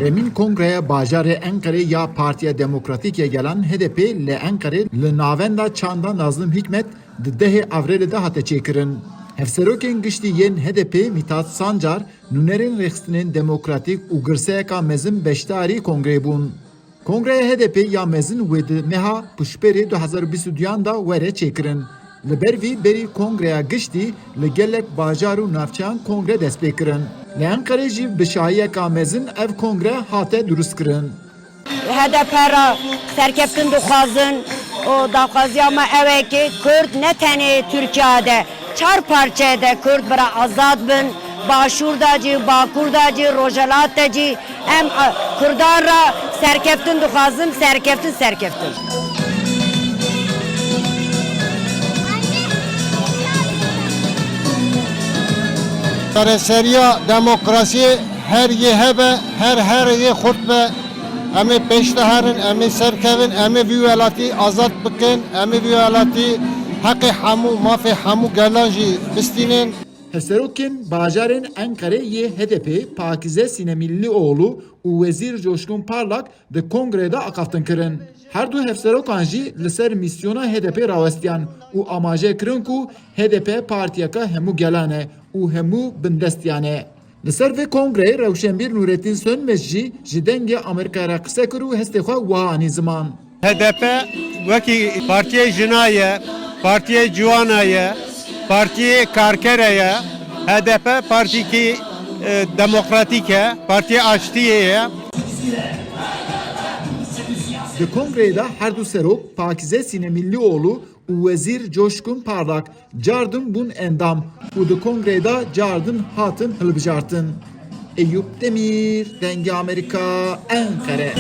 Remin kongreye bajarê Enqerê ya Partiya Demokratîkê gelen HDP li Enqerê li navenda çanda Nazım Hikmet di 10 Avrêlê de hate çêkirin. Hevserokên giştî yên HDP Mithat Sancar nûnerên rêxistinên demokratîk û girseyeka mezin beşdarî kongrê bûn. Kongreye HDP ya mezin wê di meha piştberê 2022 da were çêkirin. Li ber vî berî kongreya giştî li gelek bajar û navçeyan kongre dest pê kirin. Li Enqerê jî bi şahiyeka mezin ev kongre hate durust kirin. HDP ra serkeftin dixwazin û daxwaziya me ew ê ki Kurd ne tenê Tirkiyeyê çar parçeyê de Kurd bira azad bin, Başûr de cî, Bakur de cî, Rojhilat de cî, em Kurdan ra serkeftin dixwazin, serkeftin. Seriya demokrasi her ye hebe, her ye xutbe, emi peşteharin, emi serkevin, emi vivelati azad bikin, emi vivelati hakkı hamu, mafi hamu gelanji bistinin. Hevserokên bajarên Enqerê yê HDP Pakize Sinemillioğlu û Wezîr Coşkun Parlak di kongrede aqaftin kirin. Her du hevserokan jî li ser misyona HDP rawestiyan û amajê kirin ku HDP partiyeka hemû gelan e û hemû bindestiyan e. Li ser vê kongreyê Rewşenbîr Nurettin Sönmez jî ji dengê Amerîkayê re qise kir û hestê xwe wiha anî ziman. HDP wekî Partiya Jina ye, Partiya Ciwana ye, Partiya Karkerê ye, HDP Partiyekî Demokratîk ye, Partiya Aştiye ye. Di kongreyê de her du serok Pakize Sinemillioğlu û Wezîr Coşkun Parlak cardin bûn endam û di kongreyê de cardin hatin hilbijartin. Eyüp Demir, Dengê Amerîka, Enqere.